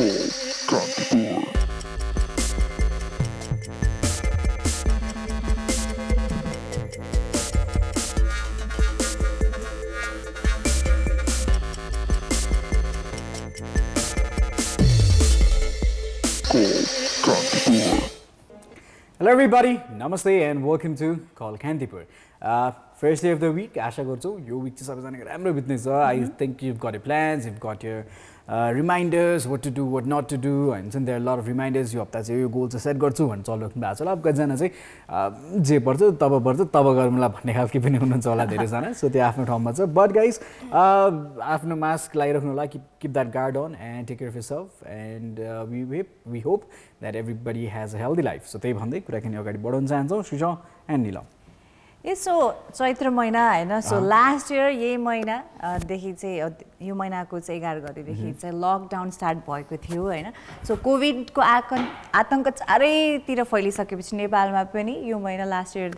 Hello everybody, namaste and welcome to Call Kantipur. First day of the week, आशा गर्छु यो week चाहिँ सबैजनाको राम्रो बित्नेछ. I think you've got your plans, you've got your reminders, what to do, what not to do, and there are a lot of reminders. यो हप्ता चाहिँ यो goal चाहिँ सेट गर्छु भन्ने चलिराख्नु भएको छ होला. अब कतिजना चाहिँ जे पर्छ तब गरौँला भन्ने खालको पनि हुनुहुन्छ होला धेरैजना. सो त्यो आफ्नो ठाउँमा छ. But guys, आफ्नो मास्क लगाइराख्नु होला, keep that guard on and take care of yourself, and we hope that everybody has a healthy life. So त्यही भन्दै कुराकानी अगाडि बढाउन चाहन्छौँ सुजौ एन्ड नीलम. यसो चैत्र महिना हैन सो लास्ट इयर यही महिना देखि चाहिँ यो महिनाको चाहिँ 11 गतेदेखि चाहिँ लकडाउन स्टार्ट भएको थियो हैन सो कोभिडको आतंक चारैतिर फैलिसकेपछि नेपालमा पनि यो महिना लास्ट इयर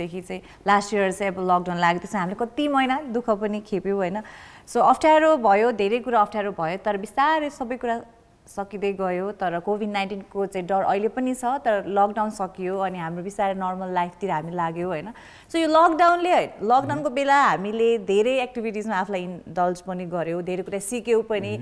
चाहिँ अब लकडाउन लागेको थियो हामीले कति महिना दुःख पनि खेप्यौ हैन सो अप्ठ्यारो भयो धेरै कुरा अप्ठ्यारो भयो तर बिस्तारै सबै कुरा सकिदै गयो तर कोभिड-19 को चाहिँ डर अहिले पनि छ तर लकडाउन सकियो अनि हाम्रो बिस्तारै नर्मल लाइफतिर हामी लाग्यो हैन सो यो लकडाउनको बेला हामीले धेरै एक्टिभिटिजमा आफुलाई इन्डल्ज पनि गर्यौ धेरै कुरा सिक्यौ पनि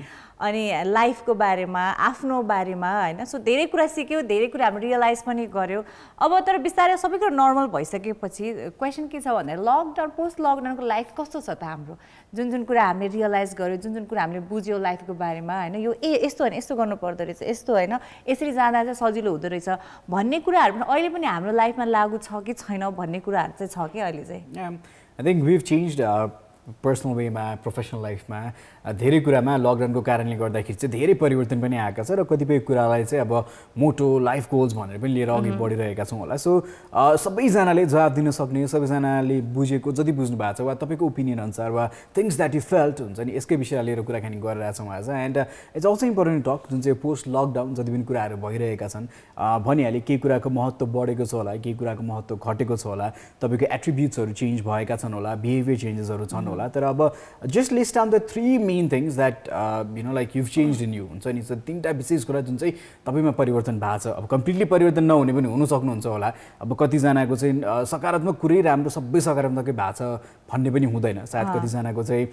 अनि लाइफको बारेमा आफ्नो बारेमा हैन सो धेरै कुरा सिक्यौ धेरै कुरा हामी रियलाइज पनि गर्यौ अब तर बिस्तारै सबै कुरा नर्मल भइसकेपछि क्वेशन के छ भन्दा लकडाउन पोस्ट लकडाउनको लाइफ कस्तो छ त हाम्रो जुन कुरा हामीले रियलाइज गर्यौ जुन कुरा हामीले बुझ्यौ लाइफको बारेमा हैन यो यस्तो हैन यस्तो गर्नु पर्दो रहेछ यस्तो हैन यसरी जाँदा चाहिँ सजिलो हुँदो रहेछ भन्ने कुराहरु पनि अहिले पनि हाम्रो लाइफमा लागू छ कि छैन भन्ने कुराहरु चाहिँ छ के अहिले चाहिँ I think we've changed our personal way मा प्रोफेसनल लाइफमा धेरै कुरामा लकडाउनको कारणले गर्दाखेरि चाहिँ धेरै परिवर्तन पनि आएका छ र कतिपय कुरालाई चाहिँ अब मोटो लाइफ गोल्स भनेर पनि लिएर अघि बढिरहेका छौँ होला सो सबैजनाले जवाफ दिन सक्ने सबैजनाले बुझेको जति बुझ्नु भएको छ वा तपाईको ओपिनियन अनुसार वा थिङ्स द्याट यु फेल्ट हुन्छ नि यसकै विषयलाई लिएर कुराकानी गरिरहेका छौँ आज and it's also important talk जुन चाहिँ पोस्ट लकडाउन जति पनि कुराहरू भइरहेका छन् भनिहालेँ केही कुराको महत्त्व बढेको छ होला केही कुराको महत्त्व घटेको छ होला तपाईँको एट्रिब्युट्सहरू चेन्ज भएका छन् होला बिहेभियर चेन्जेसहरू छन् होला तर अब just list down the 3 main things that like you've changed in you हुन्छ नि सो तीनटा विशेष कुरा जुन चाहिँ तपाईमा परिवर्तन भएको छ अब कम्प्लिटली परिवर्तन नहुने पनि हुन सक्नुहुन्छ होला अब कतिजनाको चाहिँ सकारात्मक कुरै राम्रो सबै सकारात्मकै भएको छ भन्ने पनि हुँदैन सायद कतिजनाको चाहिँ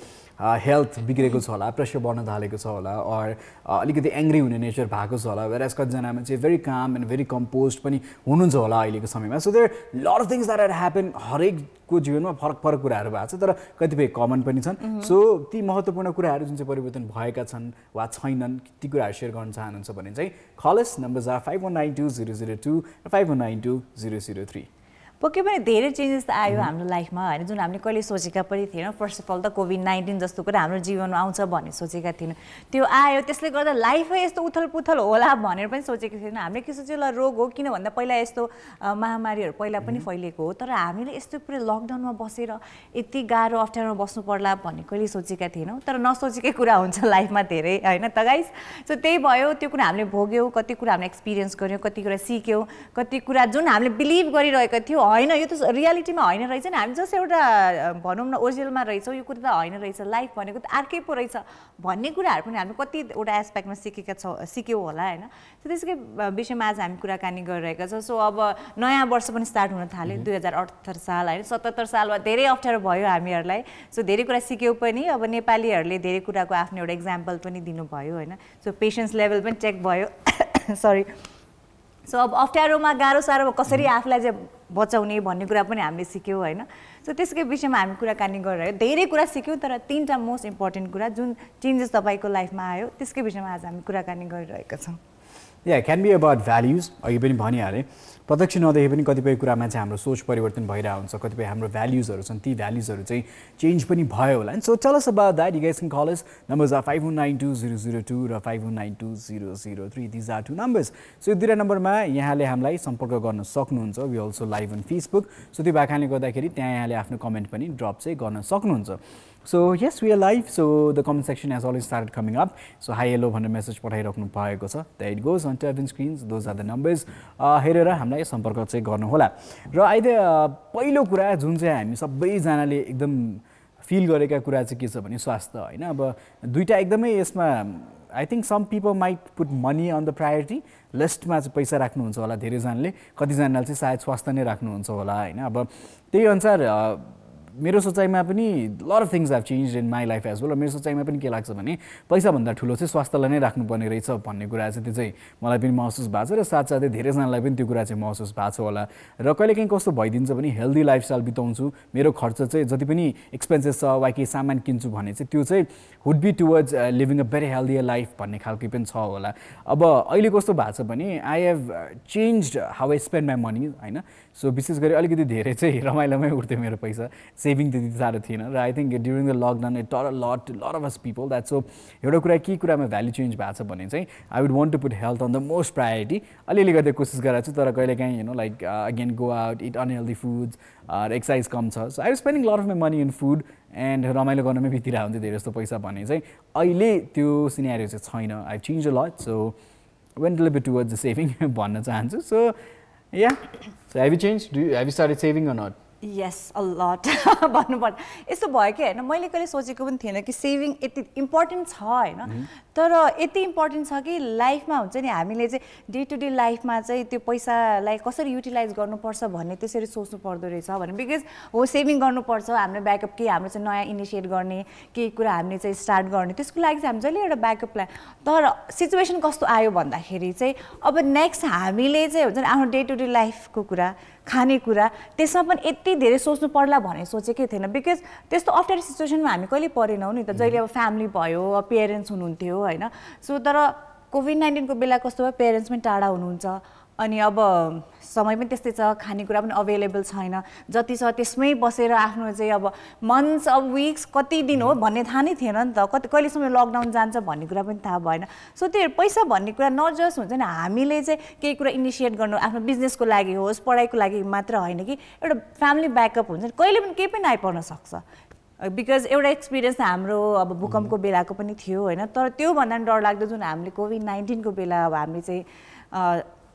हेल्थ बिग्रेको छ होला प्रेसर बढ्न थालेको छ होला और अलिकति एङ्ग्री हुने नेचर भएको छ होला वेयरएज कतिजनामा चाहिँ भेरी काम एन्ड भेरी कम्पोज्ड पनि हुनुहुन्छ होला अहिलेको समयमा so there lot of things that are happen हरेकको जीवनमा फरक कुराहरू भएको छ तर कतिपय कमन पनि छन् सो ती महत्त्वपूर्ण कुराहरू जुन चाहिँ परिवर्तन भएका छन् वा छैनन् ती कुराहरू सेयर गर्न चाहनुहुन्छ भने चाहिँ कलेज नम्बर्स आर 51920002 र 51920003 पक्कै पनि धेरै चेन्जेस त आयो हाम्रो लाइफमा हैन जुन हामीले कहिले सोचेका पनि थिएन फर्स्ट अफ अल त कोभिड-19 जस्तो कुरा हाम्रो जीवनमा आउँछ भन्ने सोचेका थिएन त्यो आयो त्यसले गर्दा लाइफै यस्तो उथलपुथल होला भनेर पनि सोचेको थिएन हामीले के सोच्यो ल रोग हो किन भन्दा पहिला यस्तो महामारीहरू पहिला पनि फैलिएको हो तर हामीले यस्तो पुरै लकडाउनमा बसेर यति गाह्रो अप्ठ्यारोमा बस्नु पर्ला भन्ने कहिले सोचेका थिएनौँ तर नसोचेकै कुरा हुन्छ लाइफमा धेरै हैन त गाइस सो त्यही भयो त्यो कुरा हामीले भोग्यौ कति कुरा हामीले एक्सपिरियन्स गर्यौं कति कुरा सिक्यौं कति कुरा जुन हामीले बिलिभ गरिरहेका थियौ हैन यो त रियालिटीमा हैन रहेछ नि हामी जस्ट एउटा भनौं न ओरिजिनलमा रहेछौ यो कुरा त हैन रहेछ लाइफ भनेको त अर्कै पो रहेछ भन्ने कुराहरु पनि हामी कति एउटा एस्पेक्टमा सिक्यौ होला हैन सो त्यसकै विषयमा आज हामी कुराकानी गरिरहेका छौं सो अब नयाँ वर्ष पनि स्टार्ट हुन थाल्यो 2078 साल हैन 77 सालमा धेरै अप्ठ्यारो भयो हामीहरुलाई सो धेरै कुरा सिक्यौ पनि अब नेपालीहरुले धेरै कुराको आफ्नो एउटा एक्जाम्पल पनि दिनु भयो हैन सो पेशेन्स लेभल पनि चेक भयो सरी सो अब अप्ठ्यारोमा गाह्रो साह्रो कसरी आफूलाई चाहिँ बचाउने भन्ने कुरा पनि हामीले सिक्यौ हैन सो त्यसकै विषयमा हामी कुराकानी गरिरहेको धेरै कुरा सिक्यौ तर तीनटा मोस्ट इम्पोर्टेन्ट कुरा जुन चेन्जेस तपाईको लाइफमा आयो त्यसकै विषयमा आज हामी कुराकानी गरिरहेका छौं या क्यान बी अबाउट भ्याल्युज अघि पनि भनिहालेँ प्रत्यक्ष नदेखे पनि कतिपय कुरामा चाहिँ हाम्रो सोच परिवर्तन भइरहेको हुन्छ कतिपय हाम्रो भ्याल्युजहरू छन् ती भ्याल्युजहरू चाहिँ चेन्ज पनि भयो होला so tell us about that you guys can call us numbers are 51920002 र 51920003 this are two numbers so यो दुईटा नम्बरमा यहाँले हामीलाई सम्पर्क गर्न सक्नुहुन्छ we also live on Facebook so त्यो भएकाले गर्दाखेरि त्यहाँ यहाँले आफ्नो कमेन्ट पनि ड्रप चाहिँ गर्न सक्नुहुन्छ So yes, we are live. So the comment section has already started coming up. So hi, hello, भन्ने message पठाइराख्नु भएको छ. There it goes on television screens. Those are the numbers. हेरेर हामीलाई सम्पर्क चाहिँ गर्नु होला. र अहिले पहिलो कुरा जुन चाहिँ हामी सबैजनाले एकदम फिल गरेका कुरा चाहिँ के छ भने स्वास्थ्य हैन अब दुईटा एकदमै यसमा I think some people might put money on the priority लिस्टमा चाहिँ पैसा राख्नुहुन्छ होला धेरैजनाले, कतिजनाले चाहिँ सायद स्वास्थ्य नै राख्नुहुन्छ होला होइन। अब त्यही अनुसार मेरो सोचाइमा पनि lot of things have change in my life as well. मेरो सोचाइमा पनि के लाग्छ भने पैसाभन्दा ठुलो चाहिँ स्वास्थ्यलाई नै राख्नुपर्ने रहेछ भन्ने कुरा चाहिँ त्यो चाहिँ मलाई पनि महसुस भएको छ र साथसाथै धेरैजनालाई पनि त्यो कुरा चाहिँ महसुस भएको छ होला। र कहिलेकाहीँ कस्तो भइदिन्छ भने हेल्दी लाइफस्टाइल बिताउँछु, मेरो खर्च चाहिँ जति पनि एक्सपेन्सेस छ वा केही सामान किन्छु भने चाहिँ त्यो चाहिँ would be towards living a very healthy life भन्ने खालको पनि छ होला। अब अहिले कस्तो भएको छ भने I have changed how I spend my money होइन। सो विशेष गरी अलिकति धेरै चाहिँ रमाइलोमै उठ्थ्यो मेरो पैसा, सेभिङ त्यति साह्रो थिएन। र I think during the lockdown it taught lot of us people that. So एउटा कुरा के कुरामा भ्याल्यु चेन्ज भएको छ भने चाहिँ I would want to put health on the most priority. अलिअलि गर्दै कोसिस गरेको छु, तर कहिलेकाहीँ like again go out eat unhealthy foods, exercise कम छ। So I was spending lot of my money in food and रमाइलो गर्नमै बितिरहेको हुन्थ्यो धेरै जस्तो पैसा भने चाहिँ अहिले त्यो सिनेरियो चाहिँ छैन। I change a lot, so went live towards the saving भन्न चाहन्छु। So yeah, so have you change, have you started saving or not? Yes, a lot भन्नुपर्दा यस्तो भयो कि होइन, मैले कहिले सोचेको पनि थिएन कि सेभिङ यति इम्पोर्टेन्ट छ होइन। तर यति इम्पोर्टेन्ट छ कि लाइफमा हुन्छ नि हामीले चाहिँ डे टु डे लाइफमा चाहिँ त्यो पैसालाई कसरी युटिलाइज गर्नुपर्छ भन्ने त्यसरी सोच्नु पर्दो रहेछ भने। बिकज हो सेभिङ गर्नुपर्छ, हामीले ब्याकअप केही हाम्रो चाहिँ नयाँ इनिसिएट गर्ने केही कुरा हामीले चाहिँ स्टार्ट गर्ने, त्यसको लागि चाहिँ हामी जहिले एउटा ब्याकअप प्लान। तर सिचुएसन कस्तो आयो भन्दाखेरि चाहिँ अब नेक्स्ट हामीले चाहिँ हुन्छ नि आफ्नो डे टु डे लाइफको कुरा, खानेकुरा, त्यसमा पनि यति धेरै सोच्नु पर्ला भनेर सोचेकै थिएन। बिकज त्यस्तो अप्ठ्यारो सिचुएसनमा हामी कहिले परेनौँ नि त, जहिले अब फ्यामिली भयो, पेरेन्ट्स हुनुहुन्थ्यो होइन। सो तर कोभिड-19को बेला कस्तो भयो, पेरेन्ट्स पनि टाढा हुनुहुन्छ, अनि अब समय पनि त्यस्तै छ, खानेकुरा पनि अभाइलेबल छैन, जति छ त्यसमै बसेर आफ्नो चाहिँ अब मन्थ्स अब विक्स कति दिन हो भन्ने थाहा नै थिएन नि त, कहिलेसम्म लकडाउन जान्छ भन्ने कुरा पनि थाहा भएन। सो त्यो पैसा भन्ने कुरा न जस्ट हुन्छ नि हामीले चाहिँ केही कुरा इनिसिएट गर्नु आफ्नो बिजनेसको लागि होस्, पढाइको लागि मात्र होइन कि एउटा फ्यामिली ब्याकअप हुन्छ नि, कहिले पनि केही पनि आइपर्न सक्छ। बिकज एउटा एक्सपिरियन्स हाम्रो अब भूकम्पको बेलाको पनि थियो होइन। तर त्योभन्दा पनि डरलाग्दो जुन हामीले कोभिड-19को बेला अब हामीले चाहिँ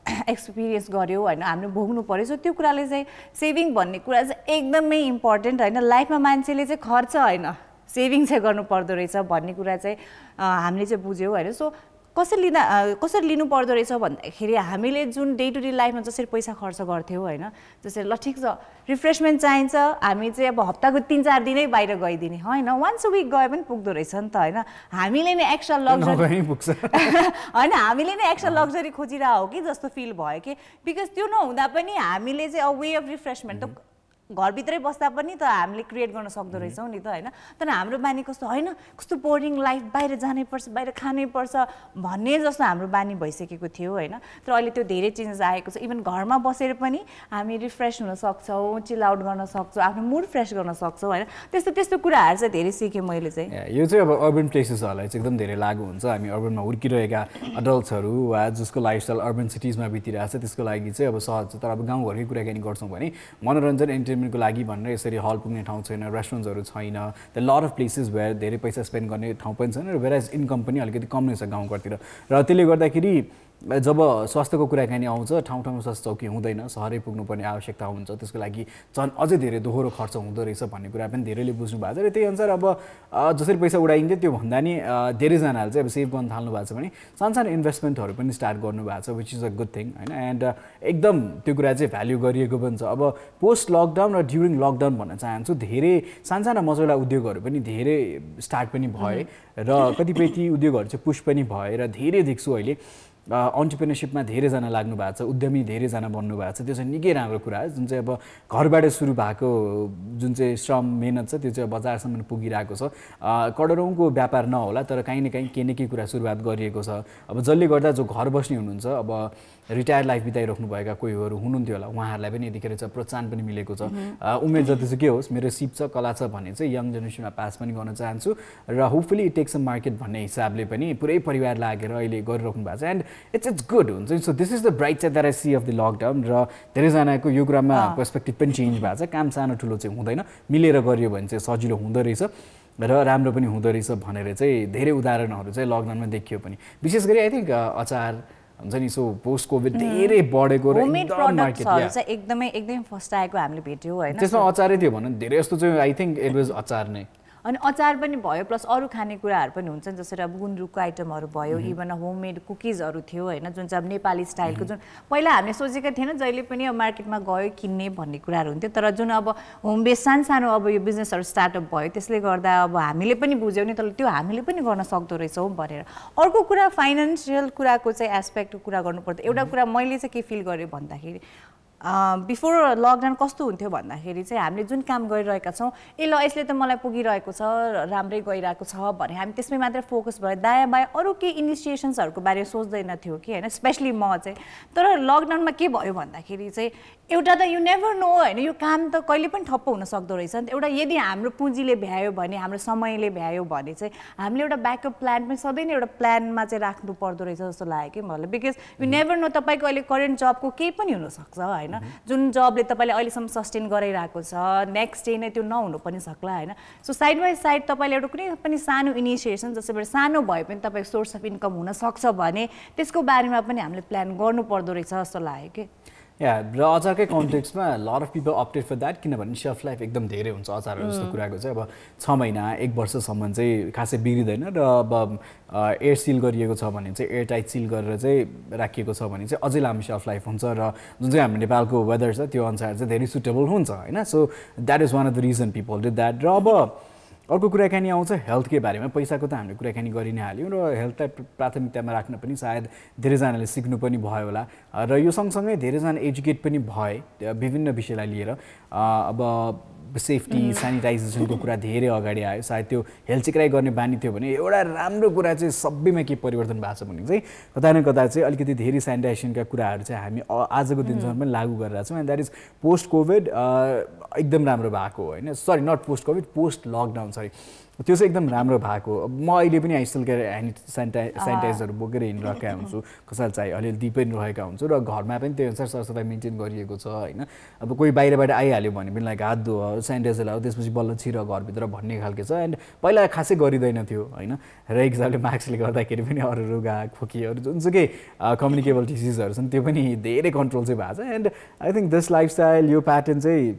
एक्सपिरियन्स गऱ्यो होइन, हामीले भोग्नु पऱ्यो। सो त्यो कुराले चाहिँ सेभिङ भन्ने कुरा चाहिँ एकदमै इम्पोर्टेन्ट होइन। लाइफमा मान्छेले चाहिँ खर्च होइन सेभिङ चाहिँ गर्नु पर्दो रहेछ भन्ने कुरा चाहिँ हामीले चाहिँ बुझ्यौँ होइन। सो कसरी लिनु पर्दो रहेछ भन्दाखेरि हामीले जुन डे टु डे लाइफमा जसरी पैसा खर्च गर्थ्यौँ होइन, जसरी ल ठिक छ रिफ्रेसमेन्ट चाहिन्छ, हामी चाहिँ अब हप्ताको 3-4 दिनै बाहिर गइदिने होइन, वान्स अ विक गए पनि पुग्दो रहेछ नि त होइन। हामीले नै एक्स्ट्रा लग्जरी होइन, हामीले नै एक्स्ट्रा लग्जरी खोजिरहेको हो कि जस्तो फिल भयो कि। बिकज त्यो नहुँदा पनि हामीले चाहिँ अ वे अफ रिफ्रेसमेन्ट त घरभित्रै बस्दा पनि त हामीले क्रिएट गर्न सक्दो रहेछौँ नि त होइन। तर हाम्रो बानी कस्तो होइन, कस्तो बोरिङ लाइफ, बाहिर जानै पर्छ, बाहिर खानै पर्छ भन्ने जस्तो हाम्रो बानी भइसकेको थियो होइन। तर अहिले त्यो धेरै चेन्जेस आएको छ। इभन घरमा बसेर पनि हामी रिफ्रेस हुन सक्छौँ, चिल आउट गर्न सक्छौँ, आफ्नो मुड फ्रेस गर्न सक्छौँ होइन। त्यस्तो त्यस्तो कुराहरू चाहिँ धेरै सिकेँ मैले चाहिँ। यो चाहिँ अब अर्बन प्लेसेसहरूलाई चाहिँ एकदम धेरै लागु हुन्छ। हामी अर्बनमा हुर्किरहेका एडल्ट्सहरू वा जसको लाइफस्टाइल अर्बन सिटिजमा बितिरहेको छ त्यसको लागि चाहिँ अब सहज छ। तर अब गाउँघरकै कुराकानी गर्छौँ भने मनोरञ्जन को लागि भनेर यसरी हल पुग्ने ठाउँ छैन, रेस्टुरेन्ट्सहरू छैन, the lot of places where धेरै पैसा स्पेन्ड गर्ने ठाउँ पनि छैन, र वेयर इन्कम पनि अलिकति कम नै छ गाउँघरतिर। र त्यसले गर्दाखेरि जब स्वास्थ्यको कुराकानी आउँछ ठाउँ ठाउँमा स्वास्थ्य चौकी हुँदैन, सहरै पुग्नुपर्ने आवश्यकता हुन्छ, त्यसको लागि झन् अझै धेरै दोहोरो खर्च हुँदो रहेछ भन्ने कुरा पनि धेरैले बुझ्नु भएको छ। र त्यही अनुसार अब जसरी पैसा उडाइन्थ्यो त्यो भन्दा नि धेरैजनाले चाहिँ अब सेभ गर्न थाल्नु भएको छ भने सानसानो इन्भेस्टमेन्टहरू पनि स्टार्ट गर्नु भएको छ, which is a good thing होइन। एन्ड एकदम त्यो कुरा चाहिँ भ्याल्यु गरिएको पनि छ। अब पोस्ट लकडाउन र ड्युरिङ लकडाउन भन्न चाहन्छु धेरै सानसाना मसौला उद्योगहरू पनि धेरै स्टार्ट पनि भए र कतिपय ती उद्योगहरू चाहिँ पुश पनि भए र धेरै देख्छु अहिले अन्टरप्रेन्योरसिपमा धेरैजना लाग्नु भएको छ, उद्यमी धेरैजना बन्नु भएको छ। त्यो चाहिँ निकै राम्रो कुरा हो, जुन चाहिँ अब घरबाट सुरु भएको जुन चाहिँ श्रम मेहनत छ त्यो चाहिँ बजारसम्म पुगिरहेको छ। करोडौँको व्यापार नहोला तर काहीँ न काहीँ केही न केही कुरा सुरुवात गरिएको छ। अब जसले गर्दा जो घर बस्ने हुनुहुन्छ, अब रिटायर्ड लाइफ बिताइराख्नुभएका कोहीहरू हुनुहुन्थ्यो होला, उहाँहरूलाई पनि यतिखेर चाहिँ प्रोत्साहन पनि मिलेको छ। उमेर जति चाहिँ के होस्, मेरो सिप छ, कला छ भने चाहिँ यङ जेनेरेसनमा पास पनि गर्न चाहन्छु र hopefully it takes a market भन्ने हिसाबले पनि पुरै परिवार लागेर अहिले गरिराख्नु भएको छ। एन्ड इट्स गुड हुन्छ। So this is the bright side that I see of the lockdown. र धेरैजनाको यो कुरामा पर्सपेक्टिभ पनि चेन्ज भएको छ। काम सानो ठुलो चाहिँ हुँदैन, मिलेर गरियो भने चाहिँ सजिलो हुँदो रहेछ र राम्रो पनि हुँदो रहेछ भनेर चाहिँ धेरै उदाहरणहरू चाहिँ लकडाउनमा देखियो पनि। विशेष गरी आई थिङ्क अचार हुन्छ नि, सो पोस्ट कोभिड धेरै बढेको र मार्केटहरू चाहिँ एकदमै फर्स्ट आएको हामीले भेट्यौँ होइन। त्यसमा अचारै थियो भने धेरै जस्तो चाहिँ आई थिङ्क इट वाज अचार नै अनि अचार पनि भयो प्लस अरू खानेकुराहरू पनि हुन्छ जसरी अब गुन्द्रुकको आइटमहरू भयो इभन होममेड कुकिजहरू थियो होइन जुन चाहिँ अब नेपाली स्टाइलको जुन पहिला हामीले सोचेका थिएन जहिले पनि अब मार्केटमा गयो किन्ने भन्ने कुराहरू हुन्थ्यो तर जुन अब होम बेस सानो अब यो बिजनेसहरू स्टार्टअप भयो त्यसले गर्दा अब हामीले पनि बुझ्यौँ नि तर त्यो हामीले पनि गर्न सक्दो रहेछौँ भनेर अर्को कुरा फाइनेन्सियल कुराको चाहिँ एस्पेक्टको कुरा गर्नुपर्दा एउटा कुरा मैले चाहिँ के फिल गरेँ भन्दाखेरि बिफोर लकडाउन कस्तो हुन्थ्यो भन्दाखेरि चाहिँ हामीले जुन काम गरिरहेका छौँ ए ल यसले त मलाई पुगिरहेको छ राम्रै गइरहेको छ भने हामी त्यसमै मात्रै फोकस भएर दायाँ बायाँ अरू केही इनिसिएसन्सहरूको बारे सोच्दैन थियो कि होइन स्पेसली म चाहिँ तर लकडाउनमा के भयो भन्दाखेरि चाहिँ एउटा त यु नेभर नो होइन यो काम त कहिले पनि ठप्प हुन सक्दो रहेछ नि त एउटा यदि हाम्रो पुँजीले भ्यायो भने हाम्रो समयले भ्यायो भने चाहिँ हामीले एउटा ब्याकअप प्लान पनि सधैँ नै एउटा प्लानमा चाहिँ राख्नु पर्दो रहेछ जस्तो लाग्यो कि मलाई बिकज यु नेभर नो तपाईँको अहिले करेन्ट जबको केही पनि हुनसक्छ होइन जुन जबले तपाईँले अहिलेसम्म सस्टेन गराइरहेको छ नेक्स्ट डे नै त्यो नहुनु पनि सक्ला होइन सो साइड बाई साइड तपाईँले एउटा कुनै पनि सानो इनिसिएसन जसबाट सानो भए पनि तपाईँको सोर्स अफ इन्कम हुनसक्छ भने त्यसको बारेमा पनि हामीले प्लान गर्नुपर्दो रहेछ जस्तो लाग्यो कि या र अचारकै कन्टेक्स्टमा lot of people opted for that किनभने सेल्फ लाइफ एकदम धेरै हुन्छ अचारहरू जस्तो कुराको चाहिँ अब 6 महिना 1 वर्षसम्म चाहिँ खासै बिग्रिँदैन र अब एयर सिल गरिएको छ भने चाहिँ एयर टाइट सिल गरेर चाहिँ राखिएको छ भने चाहिँ अझै लामो सेल्फ लाइफ हुन्छ र जुन चाहिँ हाम्रो नेपालको वेदर छ त्यो अनुसार चाहिँ धेरै सुटेबल हुन्छ होइन so that is one of the reason people did that र अब अर्को कुराकानी आउँछ हेल्थकै बारेमा पैसाको त हामीले कुराकानी गरि नै हाल्यौँ र हेल्थलाई प्राथमिकतामा राख्न पनि सायद धेरैजनाले सिक्नु पनि भयो होला र यो सँगसँगै धेरैजना एजुकेट पनि भए विभिन्न विषयलाई लिएर अब सेफ्टी सेनिटाइजेसनको कुरा धेरै अगाडि आयो सायद त्यो हेल्थ चेकराइ गर्ने बानी थियो भने एउटा राम्रो कुरा चाहिँ सबैमा के परिवर्तन भएको छ भने चाहिँ कता न कता चाहिँ अलिकति धेरै सेनिटाइजेसनका कुराहरू चाहिँ हामी आजको दिनसम्म पनि लागू गरिरहेको छौँ and that is post covid एकदम राम्रो भएको होइन sorry not post covid post lockdown sorry त्यो चाहिँ एकदम राम्रो भएको म अहिले पनि आइस्टल के ह्यान्ड सेनिटाइजरहरू बोकेर हिँडिरहेका हुन्छु कसैलाई चाहिँ अलिअलि दिइ पनि रहेका हुन्छु र घरमा पनि त्यो अनुसार सरसफाइ मेन्टेन गरिएको छ होइन अब कोही बाहिरबाट आइहाल्यो भने पनि लाइक हात धुयो सेनिटाइजर लगायो त्यसपछि बल्ल छिर घरभित्र भन्ने खालको छ एन्ड पहिला खासै गरिँदैन थियो होइन र एक हिसाबले मास्कले गर्दाखेरि पनि अरू रुगा खोकीहरू जुनसुकै कम्युनिकेबल डिजिजहरू छन् त्यो पनि धेरै कन्ट्रोल चाहिँ भएको छ and I think this lifestyle यो प्याटर्न चाहिँ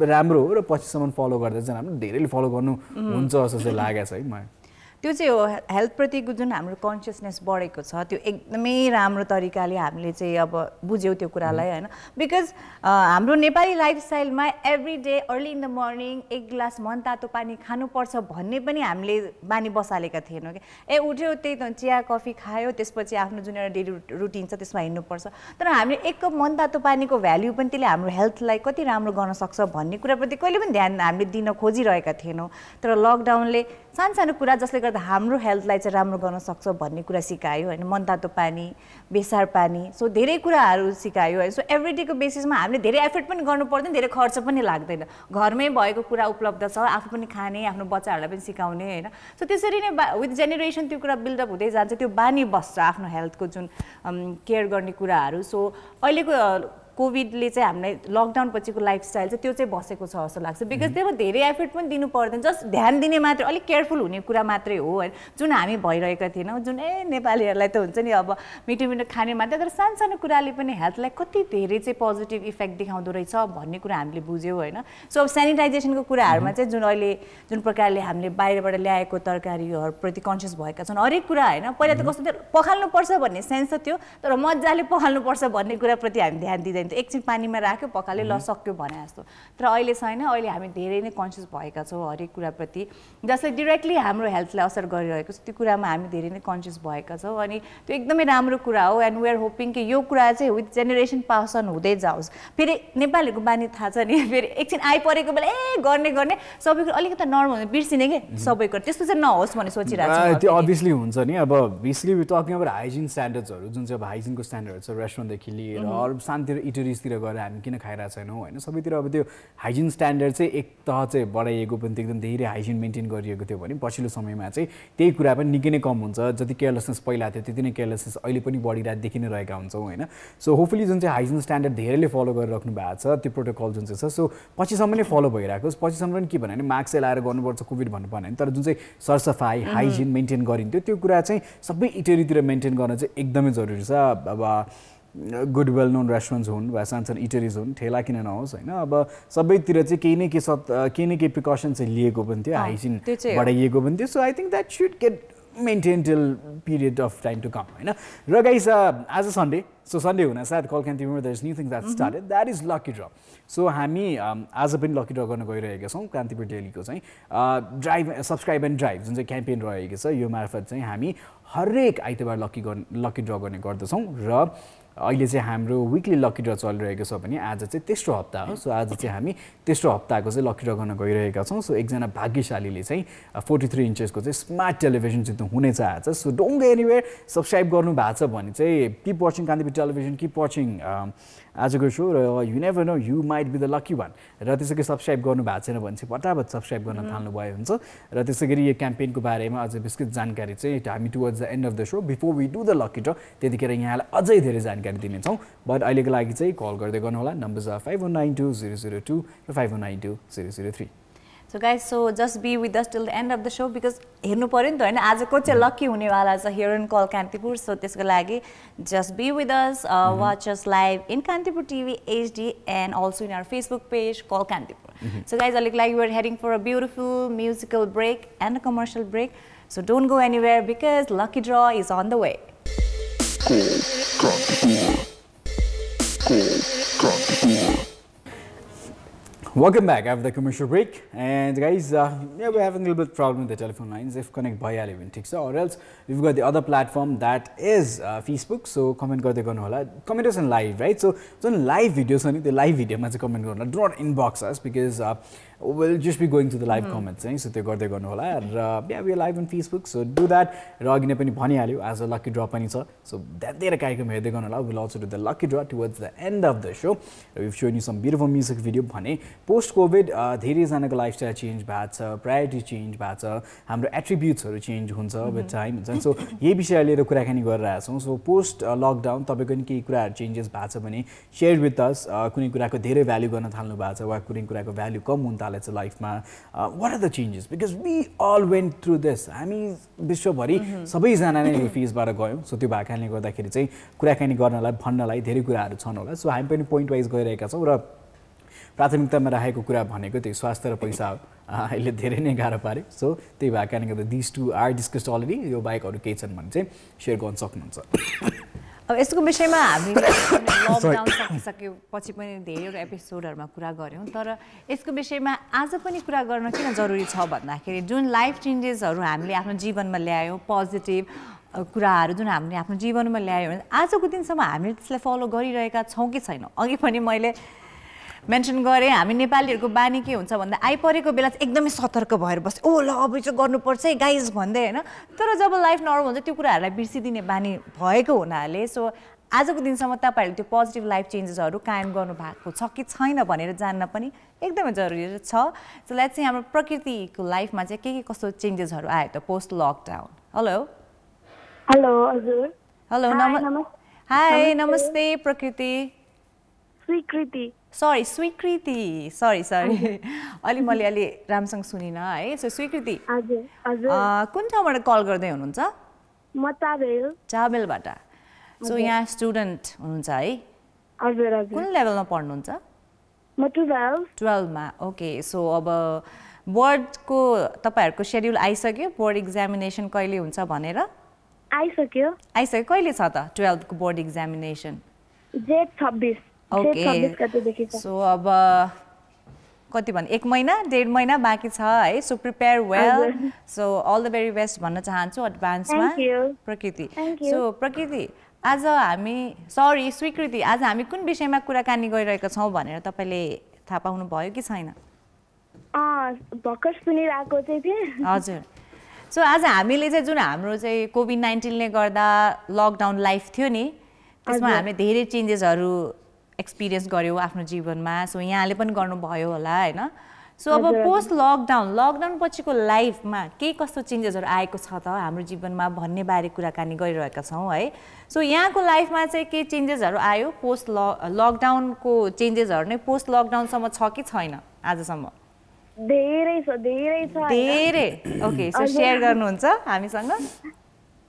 राम्रो हो र पछिसम्म फलो गर्दा चाहिँ हामीले धेरैले फलो गर्नु हुन्छ जस्तो चाहिँ लागेको छ है मलाई त्यो चाहिँ हो हेल्थप्रतिको जुन हाम्रो कन्सियसनेस बढेको छ त्यो एकदमै राम्रो तरिकाले हामीले चाहिँ अब बुझ्यौँ त्यो कुरालाई होइन बिकज हाम्रो नेपाली लाइफस्टाइलमा every day early in the morning 1 गिलास मनतातो पानी खानुपर्छ भन्ने पनि हामीले बानी बसालेका थिएनौँ कि ए उठ्यो त्यही त चिया कफी खायो त्यसपछि आफ्नो जुन एउटा डेली रुटिन छ त्यसमा हिँड्नुपर्छ तर हामीले 1 कप मनतातो पानीको भ्याल्यु पनि त्यसले हाम्रो हेल्थलाई कति राम्रो गर्न सक्छ भन्ने कुराप्रति कहिले पनि ध्यान हामीले दिन खोजिरहेका थिएनौँ तर लकडाउनले सानो कुरा जसले गर्दा हाम्रो हेल्थलाई चाहिँ राम्रो गर्न सक्छ भन्ने कुरा सिकायो होइन मनतातो पानी बेसार पानी सो धेरै कुराहरू सिकायो होइन सो एभ्रिडेको बेसिसमा हामीले धेरै एफर्ट पनि गर्नु पर्दैन धेरै खर्च पनि लाग्दैन घरमै भएको कुरा उपलब्ध छ आफू पनि खाने आफ्नो बच्चाहरूलाई पनि सिकाउने होइन सो त्यसरी नै विथ जेनेरेसन त्यो कुरा बिल्डअप हुँदै जान्छ त्यो बानी बस्छ आफ्नो हेल्थको जुन केयर गर्ने कुराहरू सो अहिलेको कोभिडले चाहिँ हामीलाई लकडाउन पछिको लाइफस्टाइल चाहिँ त्यो चाहिँ बसेको छ जस्तो लाग्छ बिकज त्यसमा धेरै एफर्ट पनि दिनु पर्दैन जस्ट ध्यान दिने मात्रै अलिक केयरफुल हुने कुरा मात्रै हो होइन जुन हामी भइरहेका थिएनौँ जुन नेपालीहरूलाई त हुन्छ नि अब मिठो मिठो खाने मात्रै तर सानो कुराले पनि हेल्थलाई कति धेरै चाहिँ पोजिटिभ इफेक्ट देखाउँदो रहेछ भन्ने कुरा हामीले बुझ्यौँ होइन सो अब सेनिटाइजेसनको कुराहरूमा चाहिँ जुन अहिले जुन प्रकारले हामीले बाहिरबाट ल्याएको तरकारीहरूप्रति कन्सियस भएका छन् हरेक कुरा होइन पहिला त कस्तो थियो पखाल्नुपर्छ भन्ने सेन्स त थियो तर मजाले पखाल्नुपर्छ भन्ने कुराप्रति हामी ध्यान दिँदैन एकछिन पानीमा राख्यो पकाले ल सक्यो भने जस्तो तर अहिले छैन अहिले हामी धेरै नै कन्सियस भएका छौँ हरेक कुराप्रति जसले डिरेक्टली हाम्रो हेल्थलाई असर गरिरहेको छ त्यो कुरामा हामी धेरै नै कन्सियस भएका छौँ अनि त्यो एकदमै राम्रो कुरा हो एन्ड वी आर होपिङ कि यो कुरा चाहिँ विथ जेनेरेसन पास अन हुँदै जाओस् फेरि नेपालीहरूको बानी थाहा छ नि फेरि एकछिन आइपरेको बेला गर्ने सबैको अलिकति नर्मल हुन्छ बिर्सिने कि सबैको त्यस्तो चाहिँ नहोस् भन्ने सोचिरहेको छु त्यो अभियसली हुन्छ नि अब बेसिकली टकिङ अबाउट हाइजिन स्ट्यान्डर्ड्सहरू जुन चाहिँ अब हाइजिनको स्ट्यान्डर्ड छ रेस्टुरेन्टदेखि लिएर अरू सानतिर इटरिजतिर गएर हामी किन खाइरहेको छैनौँ होइन सबैतिर अब त्यो हाइजिन स्ट्यान्डर्ड चाहिँ एक तह चाहिँ बढाइएको पनि थियो एकदम धेरै हाइजिन मेन्टेन गरिएको थियो भने पछिल्लो समयमा चाहिँ त्यही कुरा पनि निकै नै कम हुन्छ जति केयरलेसनेस पहिला थियो त्यति नै केयरलेसनेस अहिले पनि बढिरहेको देखि नै रहेका हुन्छौँ होइन सो होपफुली जुन चाहिँ हाइजिन स्ट्यान्डर्ड धेरैले फलो गरिराख्नु भएको छ त्यो प्रोटोकल जुन चाहिँ छ सो पछिसम्म नै फलो भइरहेको पछिसम्म पनि के भन्यो भने मास्क लगाएर गर्नुपर्छ कोभिड भन्नु पर्ने तर जुन चाहिँ सरसफाइ हाइजिन मेन्टेन गरिन्थ्यो त्यो कुरा चाहिँ सबै इटरीतिर मेन्टेन गर्न चाहिँ एकदमै जरुरी छ अब गुड वेल नोन रेस्टुरेन्ट्स हुन् वा सानसानो इटरिज हुन् ठेला किन नहोस् होइन अब सबैतिर चाहिँ केही न केही प्रिकसन चाहिँ लिएको पनि थियो हाइजिन बढाइएको पनि थियो so I think that should get maintain till period of time to come होइन र गाइस आज सन्डे सो सन्डे हुन सायद कल क्यान्टिनमा there is new thing that started that is lucky draw so हामी आज पनि लकी ड्र गर्न गइरहेका छौँ कान्तिपुर डेलीको चाहिँ ड्राइभ सब्सक्राइब एन्ड ड्राइभ जुन चाहिँ क्याम्पेन रहेको छ यो मार्फत चाहिँ हामी हरेक आइतबार लकी ड्र गर्ने गर्दछौँ र अहिले चाहिँ हाम्रो विकली लकी ड्र चलिरहेको छ भने आज चाहिँ तेस्रो हप्ता हो सो आज चाहिँ हामी तेस्रो हप्ताको चाहिँ लकी ड्र गर्न गइरहेका छौँ सो एकजना भाग्यशालीले चाहिँ 43 इन्चेसको चाहिँ स्मार्ट टेलिभिजन जित्नु हुनेछ आज so don't go anywhere subscribe गर्नु भएको छ भने चाहिँ keep watching Kantipur television keep watching आजको सो र you never know you might be the lucky one र त्यसै गरी सब्सक्राइब गर्नु भएको छैन भने चाहिँ फटाफट सब्सक्राइब गर्न थाल्नुभयो हुन्छ र त्यसै गरी यो क्याम्पेनको बारेमा अझै विस्तृत जानकारी चाहिँ हामी towards the end of the so before we do the lucky draw त्यतिखेर यहाँलाई अझै धेरै जानकारी दिनेछौँ बट अहिलेको लागि चाहिँ कल गर्दै गर्नुहोला नम्बर्स 5192 002 र 5192 003 So guys, so just be with us till the end of the show because हेर्नु पर्यो नि त हैन आज को चाहिँ लकी हुनेवाला छ here in Call Kantipur so त्यसको लागि just be with us watch us live in Kantipur TV HD and also in our Facebook page Call Kantipur. So guys, like we're heading for a beautiful musical break and a commercial break. So don't go anywhere because lucky draw is on the way. Welcome back after the commercial break and guys yeah we're having a little bit problem with the telephone lines if connect bhayalyo भने ठीक छ or else we've got the other platform that is Facebook so comment गर्दै गर्नु होला comment us on live right so जुन live video छ नि त्यो live video मा चाहिँ comment गर्नु होला do not inbox us because we'll just be going to the live comments है so त्यो गर्दै गर्नु होला र yeah we are live on Facebook so do that र अघि नै पनि भनिहाल्यो आज लकी ड्र पनि छ so धेरै कार्यक्रम हेर्दै गर्नु होला we'll also do the lucky draw towards the end of the show we've shown you some beautiful music video भने पोस्ट कोभिड धेरैजनाको लाइफस्टाइल चेन्ज भएको छ प्रायोरिटी चेन्ज भएको छ हाम्रो एट्रिब्युट्सहरू चेन्ज हुन्छ विथ टाइम हुन्छ सो यही विषय लिएर कुराकानी गरिरहेका छौँ सो पोस्ट लकडाउन तपाईँको नि केही कुराहरू चेन्जेस भएको छ भने सेयर विथ अस कुनै कुराको धेरै भ्याल्यु गर्न थाल्नु भएको छ वा कुनै कुराको भ्याल्यु कम हुन थालेछ लाइफमा what are the changes because we all went through this हामी विश्वभरि सबैजना नै यो फेजबाट गयौँ सो त्यो भएको कारणले गर्दाखेरि चाहिँ कुराकानी गर्नलाई भन्नलाई धेरै कुराहरू छन् होला सो हामी पनि पोइन्ट वाइज गइरहेका छौँ र प्राथमिकतामा राखेको कुरा भनेको त्यही स्वास्थ्य र पैसा हो अहिले धेरै नै गाह्रो पारे सो त्यही भएको कारणले गर्दा this two are discussed already यो बाहेक अरू केही छन् भने चाहिँ सेयर गर्न सक्नुहुन्छ अब यसको विषयमा हामीले लकडाउन सकिसकेपछि पनि धेरैवटा एपिसोडहरूमा कुरा गऱ्यौँ तर यसको विषयमा आज पनि कुरा गर्न किन जरुरी छ भन्दाखेरि जुन लाइफ चेन्जेसहरू हामीले आफ्नो जीवनमा ल्यायौँ पोजिटिभ कुराहरू जुन हामीले आफ्नो जीवनमा ल्यायौँ भने आजको दिनसम्म हामीले त्यसलाई फलो गरिरहेका छौँ कि छैनौँ अघि पनि मैले मेन्सन गरेँ हामी नेपालीहरूको बानी के हुन्छ भन्दा आइपरेको बेला चाहिँ एकदमै सतर्क भएर बस्छ ओ ल अब चाहिँ गर्नुपर्छ है गाइज भन्दै होइन तर जब लाइफ नर्मल हुन्छ त्यो कुराहरूलाई बिर्सिदिने बानी भएको हुनाले सो आजको दिनसम्म तपाईँहरूले त्यो पोजिटिभ लाइफ चेन्जेसहरू कायम गर्नु भएको छ कि छैन भनेर जान्न पनि एकदमै जरुरी छ सो लेट्स चाहिँ हाम्रो प्रकृतिको लाइफमा चाहिँ के कस्तो चेन्जेसहरू आयो त पोस्ट लकडाउन हेलो हेलो हजुर हेलो हाई नमस्ते प्रकृति स्वीकृति स्वीकृति सरी अलि मैले अलि राम्रोसँग सुनिनँ है सो स्वीकृति कुन ठाउँबाट कल गर्दै हुनुहुन्छ म चाबेलबाट सो यहाँ स्टुडेन्ट हुनुहुन्छ है हजुर कुन लेभलमा पढ्नुहुन्छ म 12 मा ओके सो अब बोर्डको तपाईँहरूको सेड्युल आइसक्यो बोर्ड एक्जामिनेसन कहिले हुन्छ भनेर आइसक्यो कहिले छ त 12 को बोर्ड एक्जामिनेसन जेठ 26 ओके सो अब कति भन्नु 1 महिना 1.5 महिना बाँकी छ है so prepare well so all the very best भन्न चाहन्छु एडभान्समा प्रकृति सो प्रकृति आज हामी स्वीकृति आज हामी कुन विषयमा कुराकानी गरिरहेका छौँ भनेर तपाईँले थाहा पाउनु भयो कि छैन भर्खर सुनिरहेको थिएँ हजुर सो आज हामीले चाहिँ जुन हाम्रो चाहिँ कोभिड-19ले गर्दा लकडाउन लाइफ थियो नि त्यसमा हामीले धेरै चेन्जेसहरू एक्सपिरियन्स गर्यौँ आफ्नो जीवनमा सो यहाँले पनि गर्नुभयो होला होइन सो अब पोस्ट लकडाउन पछिको लाइफमा के कस्तो चेन्जेसहरू आएको छ त हाम्रो जीवनमा भन्ने बारे कुराकानी गरिरहेका छौँ है सो यहाँको लाइफमा चाहिँ के चेन्जेसहरू आयो पोस्ट लकडाउनको चेन्जेसहरू नै पोस्ट लकडाउनसम्म छ कि छैन आजसम्म धेरै छ ओके सो सेयर गर्नुहुन्छ हामीसँग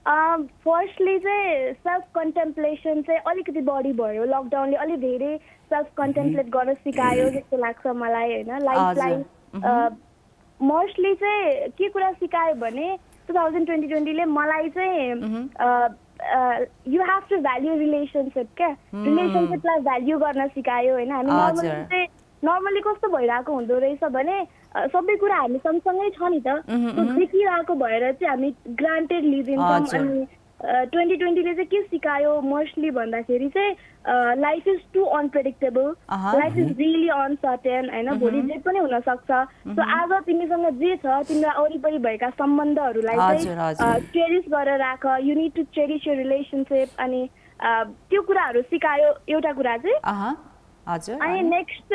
फर्स्टली चाहिँ सेल्फ कन्टेम्प्लेसन चाहिँ अलिकति बढी भयो लकडाउनले अलिक धेरै सेल्फ कन्टेम्प्लेट गर्न सिकायो जस्तो लाग्छ मलाई होइन लाइफलाई मोस्टली चाहिँ के कुरा सिकायो भने 2020ले मलाई चाहिँ you have to value relationship क्या रिलेसनसिपलाई भ्याल्यू गर्न सिकायो होइन हामी नर्मली कस्तो भइरहेको हुँदो रहेछ भने सबै कुरा हामी सँगसँगै छ नि त देखिरहेको भएर चाहिँ हामी ग्रान्टेड लिदिन्छौँ अनि 2020ले चाहिँ के सिकायो मोस्टली भन्दाखेरि चाहिँ life is too unpredictable life is really uncertain होइन भोलि जे पनि हुनसक्छ सो आज तिमीसँग जे छ तिमीलाई वरिपरि भएका सम्बन्धहरूलाई चाहिँ चेरिस गरेर राख you need to cherish your relationship अनि त्यो कुराहरू सिकायो एउटा कुरा चाहिँ अनि नेक्स्ट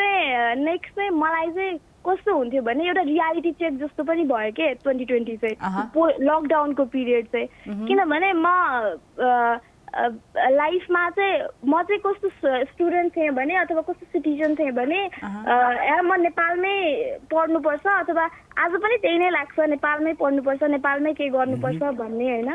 चाहिँ मलाई चाहिँ कस्तो हुन्थ्यो भने एउटा रियालिटी चेक जस्तो पनि भयो के 2020 चाहिँ लकडाउनको पिरियड चाहिँ किनभने म लाइफमा चाहिँ म चाहिँ कस्तो स्टुडेन्ट थिएँ भने अथवा कस्तो सिटिजन थिएँ भने म नेपालमै पढ्नुपर्छ अथवा आज पनि त्यही नै लाग्छ नेपालमै पढ्नुपर्छ नेपालमै केही गर्नुपर्छ भन्ने होइन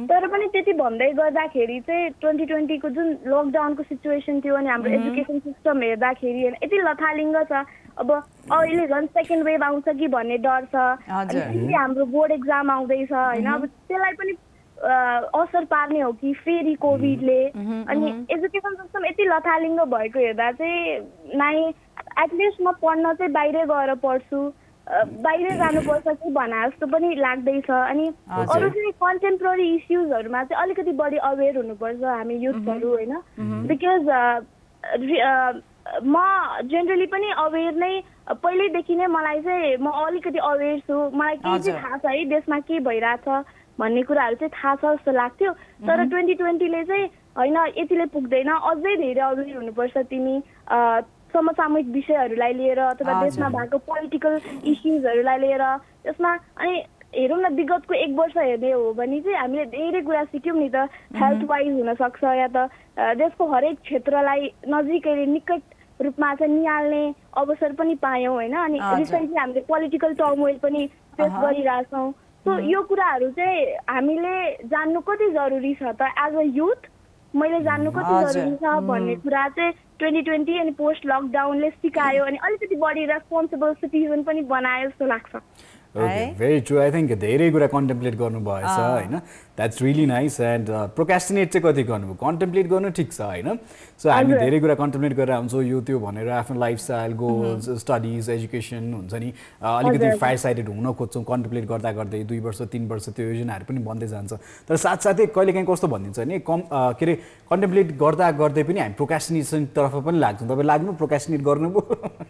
तर पनि त्यति भन्दै गर्दाखेरि चाहिँ 2020को जुन लकडाउनको सिचुएसन थियो अनि हाम्रो एजुकेसन सिस्टम हेर्दाखेरि यति लथालिङ्ग छ अब अहिले झन् सेकेन्ड वेभ आउँछ कि भन्ने डर छ अनि हाम्रो बोर्ड एक्जाम आउँदैछ होइन अब त्यसलाई पनि असर पार्ने हो कि फेरि कोभिडले अनि एजुकेसन सिस्टम यति लथालिङ्ग भएको हेर्दा चाहिँ नाइ एटलिस्ट म पढ्न चाहिँ बाहिरै गएर पढ्छु बाहिरै जानुपर्छ कि भने जस्तो पनि लाग्दैछ अनि अरू चाहिँ कन्टेम्पोरेरी इस्युजहरूमा चाहिँ अलिकति बढी अवेर हुनुपर्छ हामी युथहरू होइन बिकज म जेनरली पनि अवेर नै पहिल्यैदेखि नै मलाई चाहिँ म अलिकति अवेर छु मलाई केही चाहिँ थाहा छ है देशमा के भइरहेछ भन्ने कुराहरू चाहिँ थाहा छ जस्तो लाग्थ्यो तर 2020ले चाहिँ होइन यतिले पुग्दैन अझै धेरै अवेर हुनुपर्छ तिमी समसामयिक विषयहरूलाई लिएर अथवा देशमा भएको पोलिटिकल इस्युजहरूलाई लिएर त्यसमा अनि हेरौँ न विगतको 1 वर्ष हेर्ने हो भने चाहिँ हामीले धेरै कुरा सिक्यौँ नि त हेल्थ वाइज हुनसक्छ या त देशको हरेक क्षेत्रलाई नजिकैले निकट रूपमा चाहिँ निहाल्ने अवसर पनि पायौँ होइन अनि रिसेन्टली हामीले पोलिटिकल टर्मोइल पनि फेस गरिरहेछौँ सो यो कुराहरू चाहिँ हामीले जान्नु कति जरुरी छ त एज अ युथ मैले जान्नु कति जरुरी छ भन्ने कुरा चाहिँ 2020 अनि पोस्ट लकडाउनले सिकायो अनि अलिकति बढी रेस्पोन्सिबल सिटिजन पनि बनायो जस्तो लाग्छ भेरी ट्रु आई थिङ्क धेरै कुरा कन्टेम्प्लेट गर्नुभएछ होइन that's really nice and procrastinate चाहिँ कति गर्नुभयो कन्टेम्प्लेट गर्नु ठिक छ होइन सो हामी धेरै कुरा कन्टेम्प्लेट गरेर हुन्छौँ यो त्यो भनेर आफ्नो लाइफस्टाइल गोल्स स्टडिज एजुकेसन हुन्छ नि अलिकति फायर साइडेड हुन खोज्छौँ कन्टेम्प्लेट गर्दा गर्दै 2 वर्ष 3 वर्ष त्यो योजनाहरू पनि बन्दै जान्छ तर साथसाथै कहिलेकाहीँ कस्तो भनिदिन्छ भने के अरे कन्टेम्प्लेट गर्दा गर्दै पनि हामी प्रोक्रास्टिनेसनतर्फ पनि लाग्छौँ तपाईँ लाग्नु प्रोक्रास्टिनेट गर्नुभयो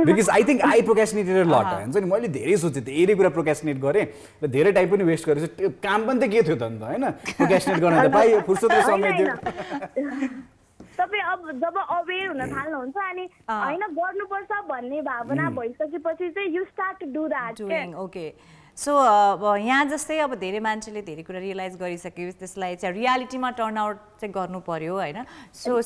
because I think I procrastinated lot हुन्छ नि मैले धेरै सोचेँ धेरै कुरा प्रोक्रास्टिनेट गरेँ र धेरै टाइम पनि वेस्ट गरेँ त्यो काम पनि त के थियो त अन्त होइन प्रोक्रास्टिनेट गर्न त पाइयो फुर्सदको समय थियो तपाईँ अब जब अवेर हुन थाल्नुहुन्छ अनि होइन गर्नुपर्छ भन्ने भावना भइसकेपछि चाहिँ you start to do that okay so यहाँ जस्तै अब धेरै मान्छेले धेरै कुरा रियलाइज गरिसक्यो त्यसलाई चाहिँ रियालिटीमा टर्न आउट चाहिँ गर्नु पर्यो होइन सो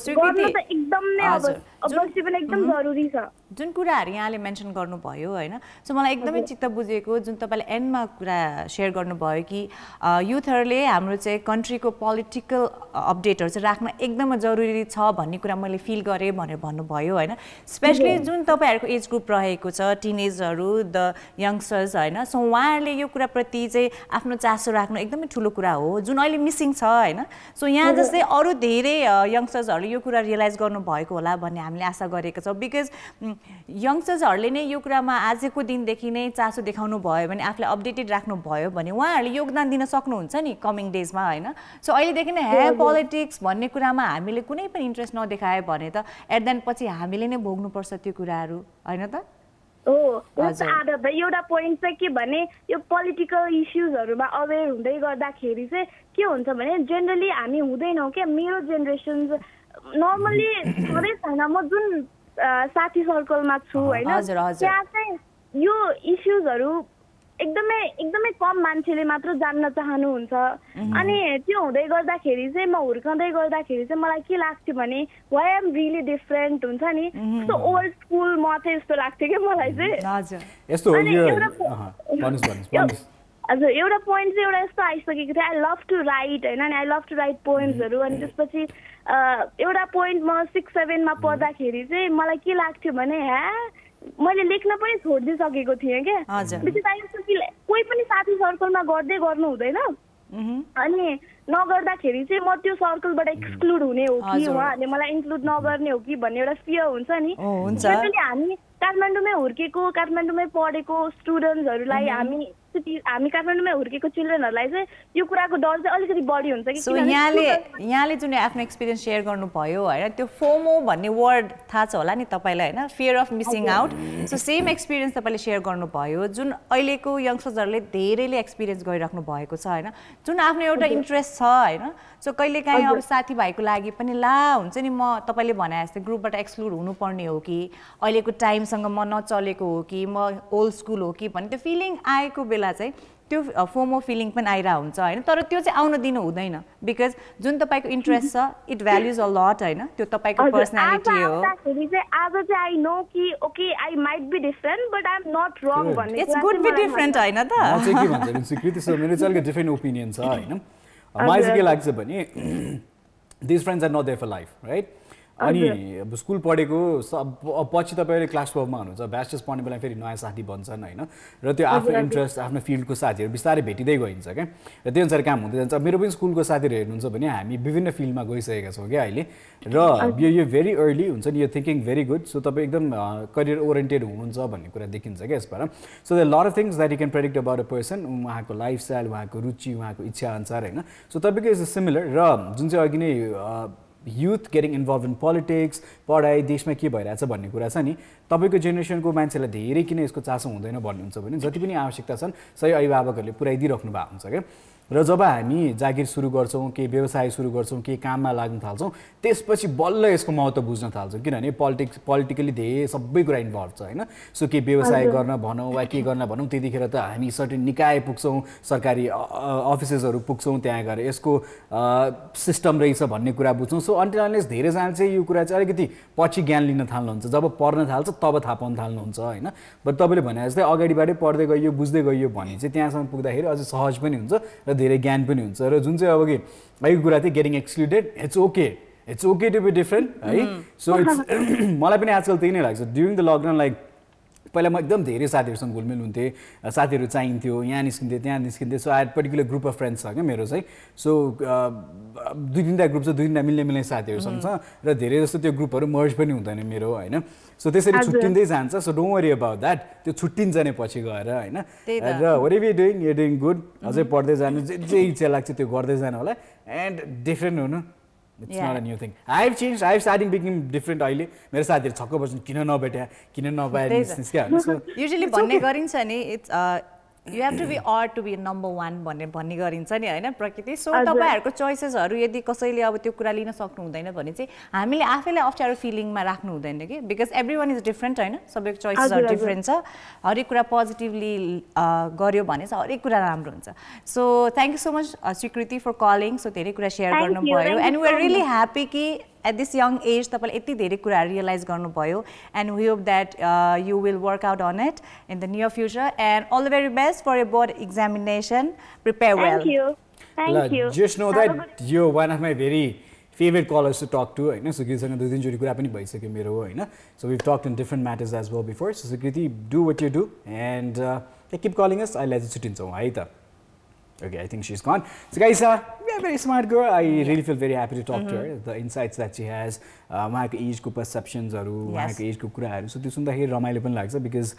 एकदम जरुरी छ जुन कुराहरू यहाँले मेन्सन गर्नुभयो होइन सो मलाई एकदमै चित्त बुझेको जुन तपाईँले एन्डमा कुरा सेयर गर्नुभयो कि युथहरूले हाम्रो चाहिँ कन्ट्रीको पोलिटिकल अपडेटहरू चाहिँ राख्न एकदमै जरुरी छ भन्ने कुरा मैले फिल गरेँ भनेर भन्नुभयो होइन स्पेसली जुन तपाईँहरूको एज ग्रुप रहेको छ टिनेजहरू द यङ्स्टर्स होइन सो उहाँहरूले यो कुराप्रति चाहिँ आफ्नो चासो राख्नु एकदमै ठुलो कुरा हो जुन अहिले मिसिङ छ होइन सो यहाँ जस्तै अरू धेरै यङ्स्टर्सहरूले यो कुरा रियलाइज गर्नुभएको होला भन्ने हामीले आशा गरेका छौँ बिकज यङ्स्टर्सहरूले नै यो कुरामा आजको दिनदेखि नै चासो देखाउनु भयो भने आफूलाई अपडेटेड राख्नु भयो भने उहाँहरूले योगदान दिन सक्नुहुन्छ नि कमिङ डेजमा होइन सो अहिलेदेखि नै पोलिटिक्स भन्ने कुरामा हामीले कुनै पनि इन्ट्रेस्ट नदेखायो भने त एट द एन्ड पछि हामीले नै भोग्नुपर्छ त्यो कुराहरू होइन त एउटा पोइन्ट चाहिँ के भने यो पोलिटिकल इस्युजहरूमा अवेर हुँदै गर्दाखेरि चाहिँ के हुन्छ भने जेनरली हामी हुँदैनौँ क्या मेरो जेनेरेसन नर्मल्ली सधैँ छैन म जुन साथी सर्कलमा छु होइन त्यहाँ चाहिँ यो इस्युजहरू एकदमै कम मान्छेले मात्र जान्न चाहनुहुन्छ अनि त्यो हुँदै गर्दाखेरि चाहिँ म हुर्काउँदै गर्दाखेरि चाहिँ मलाई के लाग्थ्यो भने वाइ एम रियली डिफरेन्ट हुन्छ नि सो ओल्ड स्कुल म चाहिँ यस्तो लाग्थ्यो कि मलाई चाहिँ हजुर एउटा पोइन्ट चाहिँ एउटा यस्तो आइसकेको थियो आई लभ टु राइट होइन अनि आई लभ टु राइट पोइन्ट्सहरू अनि त्यसपछि एउटा पोइन्ट म 6-7 मा पढ्दाखेरि चाहिँ मलाई के लाग्थ्यो भने मैले लेख्न पनि छोडिदिइसकेको थिएँ क्या कोही पनि साथी सर्कलमा गर्दै गर्नु हुँदैन अनि नगर्दाखेरि चाहिँ म त्यो सर्कलबाट एक्सक्लुड हुने हो कि उहाँहरूले मलाई इन्क्लुड नगर्ने हो कि भन्ने एउटा फियर हुन्छ नि त्यसैले हामी काठमाडौँमै हुर्केको काठमाडौँमै पढेको स्टुडेन्ट्सहरूलाई हामी काठमाडौँमै हुर्केको चिल्ड्रेनहरूलाई चाहिँ यो कुराको डर चाहिँ अलिकति बढी हुन्छ कि यहाँले जुन आफ्नो एक्सपिरियन्स सेयर गर्नुभयो होइन त्यो फोमो भन्ने वर्ड थाहा छ होला नि तपाईँलाई होइन fear of missing out so same experience तपाईँले सेयर गर्नुभयो जुन अहिलेको यङ्स्टर्सहरूले धेरैले एक्सपिरियन्स गरिराख्नु भएको छ होइन जुन आफ्नो एउटा इन्ट्रेस्ट छ होइन सो कहिलेकाहीँ अब साथीभाइको लागि पनि हुन्छ नि म तपाईँले भने जस्तै ग्रुपबाट एक्सक्लुड हुनुपर्ने हो कि अहिलेको टाइमसँग म नचलेको हो कि म ओल्ड स्कुल हो कि भन्ने त्यो फिलिङ आएको बेला चाहिँ त्यो फोमो फिलिङ पनि आइरहेको हुन्छ होइन तर त्यो चाहिँ आउन दिनु हुँदैन बिकज जुन तपाईँको इन्ट्रेस्ट छ इट भ्याल्युज अ लट होइन त्यो तपाईँको पर्सनालिटी हो आज चाहिँ आई नो कि okay I might be different but I am not wrong भन्ने इट्स गुड बी डिफरेन्ट होइन त म चाहिँ के भन्छ स्वीकृति सर मेरो चाहिँ अलिकति डिफरेन्ट ओपिनियन छ होइन मलाई चाहिँ के लाग्छ भने this friends are not there for life right अनि अब स्कुल पढेको पछि तपाईँले क्लास 12 मा हुनुहुन्छ ब्याचलर्स पढ्ने बेला फेरि नयाँ साथी बन्छन् होइन र त्यो आफ्नो इन्ट्रेस्ट आफ्नो फिल्डको साथीहरू बिस्तारै भेटिँदै गइन्छ क्या र त्यो अनुसार काम हुँदै जान्छ मेरो पनि स्कुलको साथीहरू हेर्नुहुन्छ भने हामी विभिन्न फिल्डमा गइसकेका छौँ क्या अहिले र यो भेरी अर्ली हुन्छ नि यो थिङ्किङ भेरी गुड सो तपाईँ एकदम करियर ओरिएन्टेड हुनुहुन्छ भन्ने कुरा देखिन्छ क्या यसबाट so the lot of things that you can predict about a person उहाँको लाइफस्टाइल उहाँको रुचि उहाँको इच्छा अनुसार होइन सो तपाईँको इज सिमिलर र जुन चाहिँ अघि नै youth getting involved in politics पढाइ देशमा के भइरहेछ भन्ने कुरा छ नि तपाईको जेनेरेसनको मान्छेलाई धेरै किन यसको चासो हुँदैन भन्ने हुन्छ भने जति पनि आवश्यकता छन् सही अभिभावकहरूले पुर्याइदिइराख्नु भएको हुन्छ क्या र जब हामी जागिर सुरु गर्छौँ केही व्यवसाय सुरु गर्छौँ केही काममा लाग्न थाल्छौँ त्यसपछि बल्ल यसको महत्त्व बुझ्न थाल्छौँ किनभने पोलिटिकली धेरै सबै कुरा इन्भल्भ छ होइन सो के व्यवसाय गर्न भनौँ वा के गर्न भनौँ त्यतिखेर त हामी सर्टेन निकाय पुग्छौँ सरकारी अफिसेसहरू पुग्छौँ त्यहाँ गएर यसको सिस्टम रहेछ भन्ने कुरा बुझ्छौँ सो अन्टिल अनलेस धेरैजना चाहिँ यो कुरा चाहिँ अलिकति पछि ज्ञान लिन थाल्नुहुन्छ जब पढ्न थाल्छ तब थाहा पाउन थाल्नुहुन्छ होइन बट तपाईँले भने जस्तै अगाडिबाटै पढ्दै गइयो बुझ्दै गइयो भने चाहिँ त्यहाँसम्म पुग्दाखेरि अझै सहज पनि हुन्छ र धेरै ज्ञान पनि हुन्छ र जुन चाहिँ अब कि यो कुरा चाहिँ getting excluded it's okay to be different है सो इट्स मलाई पनि आजकल त्यही नै लाग्छ ड्युरिङ द लकडाउन लाइक पहिला म एकदम धेरै साथीहरूसँग घुलमिल हुन्थेँ साथीहरू चाहिन्थ्यो यहाँ निस्किन्थेँ त्यहाँ निस्किन्थेँ so I had particular group of friends छ क्या मेरो चाहिँ सो 2-3टा ग्रुप छ 2-3टा मिल्ने साथीहरूसँग छ र धेरै जस्तो त्यो ग्रुपहरू मर्ज पनि हुँदैन मेरो होइन सो त्यसरी छुट्टिँदै जान्छ so don't worry about that त्यो छुट्टिन्छ नै पछि गएर होइन र whatever you doing good अझै पढ्दै जानु जे इच्छा लाग्छ त्यो गर्दै जानु होला एन्ड डिफरेन्ट हुनु It's not a new thing. I've changed. I've started becoming different. अहिले मेरो साथीहरू छक्क पर्छन् किन नभेट्या किन नपाए निस्क्या सो युजुअली भन्ने गरिन्छ नि it's you have to be odd to be number 1 भन्ने गरिन्छ नि हैन प्रकृति सो तपाईहरुको चोइसेसहरु यदि कसैले अब त्यो कुरा लिन सक्नु हुँदैन भने चाहिँ हामीले आफैलाई अप्ठ्यारो फिलिङमा राख्नु हुँदैन के बिकज एभ्रीवन इज डिफरेन्ट हैन सबैको चोइसेसहरु डिफरेन्ट छ हरेक कुरा पोजिटिभली गर्यो भने चाहिँ हरेक कुरा राम्रो हुन्छ so thank you so much स्वीकृति फर कलिङ सो धेरै कुरा शेयर गर्नुभयो and we are really happy कि at this young age तपाईले यति धेरै कुरा रियलाइज गर्नुभयो and we hope that you will work out on it in the near future and all the very best for your board examination prepare well thank you just know that you're one of my very favorite callers to talk to हैन सुकृतिसँग दुई दिन जोडी कुरा पनि भइसक्यो मेरो हैन so we've talked in different matters as well before so Sukriti do what you do and keep calling us I'll let you छुट्टिन्छौँ है त Okay, I think she's gone. So guys, yeah, very smart girl. I really feel very happy to talk to her. The insights that she has, उहाँको एजको पर्सेप्सन्सहरु, उहाँको एजको कुराहरु, so त्यो सुन्दाखेरि रमाइलो पनि लाग्छ because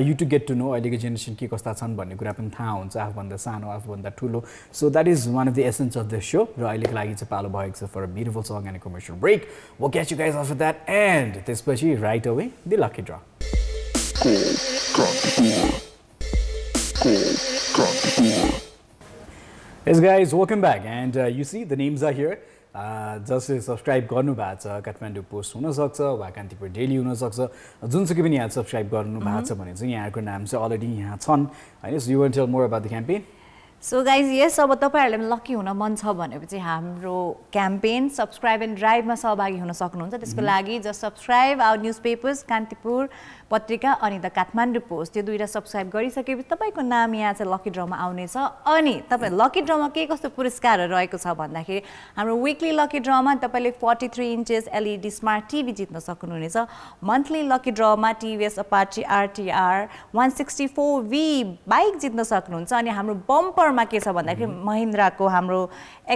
you to get to know अहिलेको जेनेरेसन के कस्ता छन् भन्ने कुरा पनि थाहा हुन्छ आफूभन्दा सानो आफूभन्दा ठुलो. So that is one of the essence of this show. र अहिलेको लागि चाहिँ पालो भएको छ for a beautiful song and a commercial break. We'll catch you guys after that and त्यसपछि right away the lucky draw. Yes guys, welcome back and you see the names are here. Just subscribe गर्नु भएको छ Kathmandu post हुन सक्छ वा Kantipur daily हुन सक्छ जुनसुकै पनि यहाँ सब्स्क्राइब गर्नु भएको छ भने चाहिँ यहाँको नाम चाहिँ अलरेडी यहाँ छन् हैन so you want to tell more about the campaign so guys yes अब तपाईहरुले पनि लकी हुन मन छ भनेपछि हाम्रो क्याम्पेन सब्स्क्राइब एन्ड ड्राइभमा सहभागी हुन सक्नुहुन्छ त्यसको लागि just subscribe our newspapers Kantipur पत्रिका अनि द काठमाडौँ पोस्ट त्यो दुईटा सब्स्क्राइब गरिसकेपछि तपाईँको नाम यहाँ चाहिँ लकी ड्रमा आउनेछ अनि तपाईँ लकी ड्रमा के कस्तो पुरस्कारहरू रहेको छ भन्दाखेरि हाम्रो विकली लकी ड्रमा तपाईँले 43 इन्चेस LED स्मार्ट टिभी जित्न सक्नुहुनेछ मन्थली लकी ड्रमा TVS Apache RTR 164V bike जित्न सक्नुहुन्छ अनि हाम्रो बम्परमा के छ भन्दाखेरि महिन्द्राको हाम्रो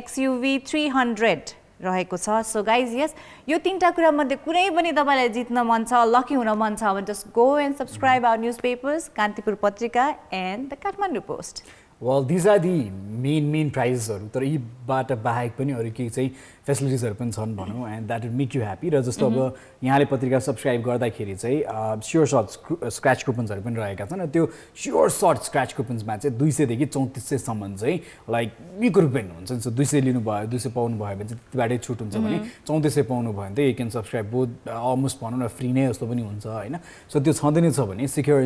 XUV 300 रहेको छ सो गाइज यस यो तीनटा कुरा मध्ये कुनै पनि तपाईलाई जित्न मन छ लकी हुन मन छ भने just go and subscribe our newspapers Kantipur पत्रिका and the Kathmandu post Well, these are the main prizesहरू तर यीबाट बाहेक पनि अरू केही चाहिँ फेसिलिटिजहरू पनि छन् भनौँ and that would make you happy र जस्तो अब यहाँले पत्रिका सब्सक्राइब गर्दाखेरि चाहिँ स्योर सर्ट स्क्रैच कुपन्सहरू पनि रहेका छन् र त्यो स्योर सर्ट स्क्रैच कुपन्समा चाहिँ 200 देखि 3400सम्म चाहिँ लाइक बिको रुपियाँ हुन्छ नि सो 200 लिनुभयो 200 पाउनु भयो भने चाहिँ त्यतिबाटै छुट हुन्छ भने 3400 पाउनु भयो भने चाहिँ you can subscribe both almost भनौँ न फ्री नै जस्तो पनि हुन्छ होइन सो त्यो छँदै नै छ भने सिक्योर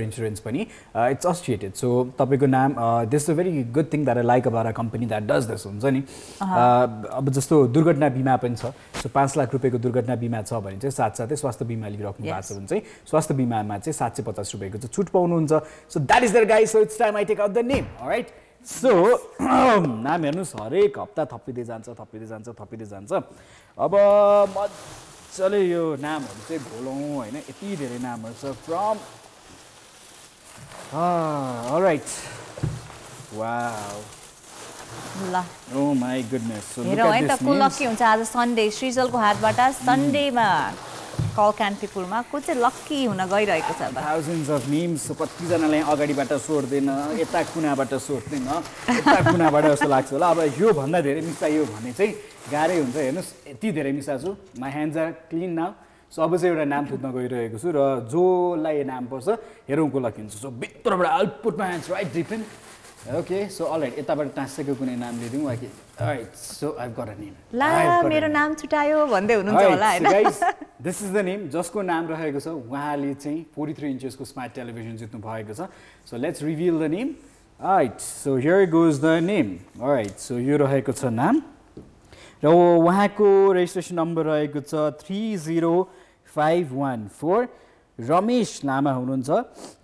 इन्सुरेन्स पनि इट्स एसोसिएटेड सो तपाईँको नाम this is a very good thing that I like about a company that does this हुन्छ नि अब जस्तो दुर्घटना बिमा पनि छ सो 5 लाख रुपियाँको दुर्घटना बिमा छ भने चाहिँ साथसाथै स्वास्थ्य बिमा लिइराख्नु भएको छ भने चाहिँ स्वास्थ्य बिमामा चाहिँ 750 रुपियाँको चाहिँ छुट पाउनुहुन्छ so that is there guys so it's time I take out the name alright so नाम हेर्नुहोस् हरेक हप्ता थपिँदै जान्छ अब मजाले यो नामहरू चाहिँ घोलौँ होइन यति धेरै नामहरू छ फ्रम अलराइट वाउ ल Oh my goodness. So हेरौँ है त को लकी हुन्छ आज सन्डे श्रीजलको हातबाट सन्डेमा कल कान्तिपुरमा को चाहिँ लकी हुन गइरहेको छ thousands of names so कतिजनाले अगाडिबाट सोर्दैन यता कुनाबाट सोर्दैन यता कुनाबाट जस्तो लाग्छ होला अब यो भन्दा धेरै मिसाइयो भने चाहिँ गाह्रै हुन्छ हेर्नुहोस् यति धेरै मिसाछु my hands are clean now so अब चाहिँ एउटा नाम थुत्न गइरहेको छु र जोलाई नाम पर्छ हेरौँ को लकी हुन्छ सो भित्रबाट I'll put my hands right deep in Okay, so all right. यताबाट टाँसेको कुनै नाम लिदिउँ okay. All right, so I've got a name. ला मेरो नाम छुटायो भन्दै हुनुहुन्छ होला हैन. Guys, this is the name. जसको नाम रहेको छ उहाँले चाहिँ 43 इन्चेसको स्मार्ट टेलिभिजन जित्नु भएको छ. So let's reveal the name. All right, so here goes the name. All right, so यो रहेको छ नाम. र उहाँको रेजिस्ट्रेसन नम्बर रहेको छ 30514. रमेश लामा हुनुहुन्छ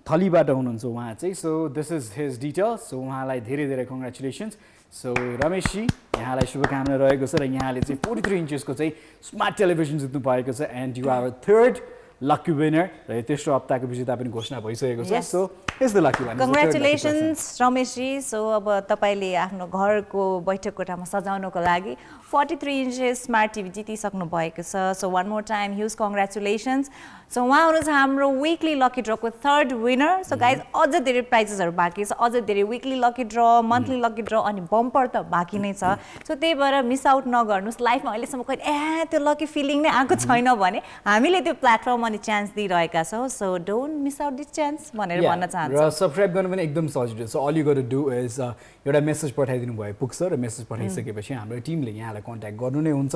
थलीबाट हुनुहुन्छ उहाँ चाहिँ so this is his details so उहाँलाई धेरै धेरै कङ्ग्रेचुलेसन्स सो रमेशजी यहाँलाई शुभकामना रहेको छ र यहाँले चाहिँ 43 इन्चेसको चाहिँ स्मार्ट टेलिभिजन जित्नु भएको छ and you are third lucky winner र तेस्रो हप्ताको विजेता पनि घोषणा भइसकेको छ so is the lucky one congratulations रमेशजी सो अब तपाईले आफ्नो घरको बैठक कोठामा सजाउनको लागि 43 इन्चेस स्मार्ट टिभी जितिसक्नु भएको छ so one more time huge congratulations so उहाँ हुनुहुन्छ हाम्रो विकली लकी ड्रको थर्ड विनर सो गाइज अझ धेरै प्राइजेसहरू बाँकी छ अझ धेरै weekly lucky draw monthly lucky draw अनि बम्पर त बाँकी नै छ सो त्यही भएर मिस आउट नगर्नुहोस् लाइफमा अहिलेसम्म कहिले त्यो लकी फिलिङ नै आएको छैन भने हामीले त्यो प्लेटफर्म अनि चान्स दिइरहेका छौँ so don't miss out this chance भनेर भन्न चाहन्छु र सब्सक्राइब गर्नु पनि एकदम सजिलो छ all you got to do is एउटा मेसेज पठाइदिनु भए पुग्छ र मेसेज पठाइसकेपछि हाम्रो टिमले यहाँलाई कन्ट्याक्ट गर्नु नै हुन्छ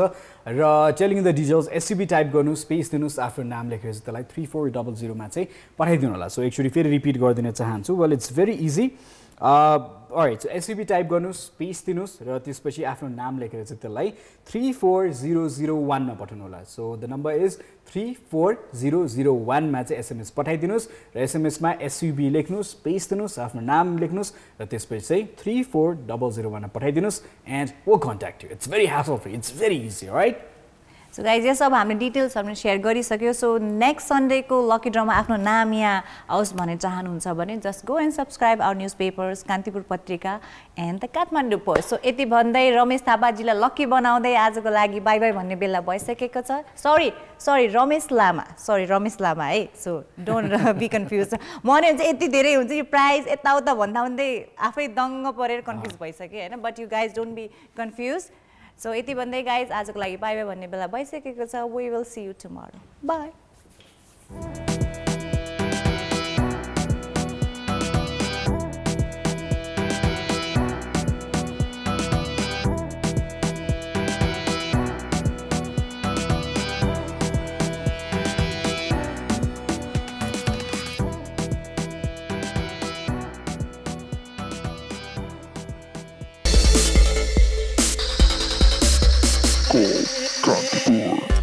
र telling the details SCB type गर्नु स्पेस दिनुहोस् आफ्नो नाम लेखेर त्यसलाई 3400 मा चाहिँ पठाइदिनु होला सो एकचोटि फेरि रिपिट गरिदिन चाहन्छु well it's very easy all right so SCB type गर्नुहोस् स्पेस दिनुहोस् र त्यसपछि आफ्नो नाम लेखेर चाहिँ त्यसलाई 34001 मा पठाउनु होला सो द नम्बर इज 34001 मा चाहिँ एसएमएस पठाइदिनुहोस् र एसएमएसमा एसयुबी लेख्नुहोस् स्पेस दिनुहोस् आफ्नो नाम लेख्नुहोस् र त्यसपछि चाहिँ 34001 मा पठाइदिनुहोस् and will contact you it's very hassle free it's very easy right so guys yes अब हामीले डिटेल्सहरू सेयर गरिसक्यो सो नेक्स्ट सन्डेको लकी ड्रमा आफ्नो नाम यहाँ आओस् भन्ने चाहनुहुन्छ भने just go and subscribe our newspapers Kantipur पत्रिका and the Kathmandu post so यति भन्दै रमेश थापाजीलाई लकी बनाउँदै आजको लागि बाई बाई भन्ने बेला भइसकेको छ सरी रमेश लामा है सो डोन्ट बी कन्फ्युज भने चाहिँ यति धेरै हुन्छ यो प्राइज यताउता भन्दै आफै दङ्ग परेर कन्फ्युज भइसक्यो होइन but you guys don't be confuse so यति भन्दै गाइज आजको लागि बाई बाई भन्ने बेला भइसकेको छ we will see you tomorrow bye Kampur.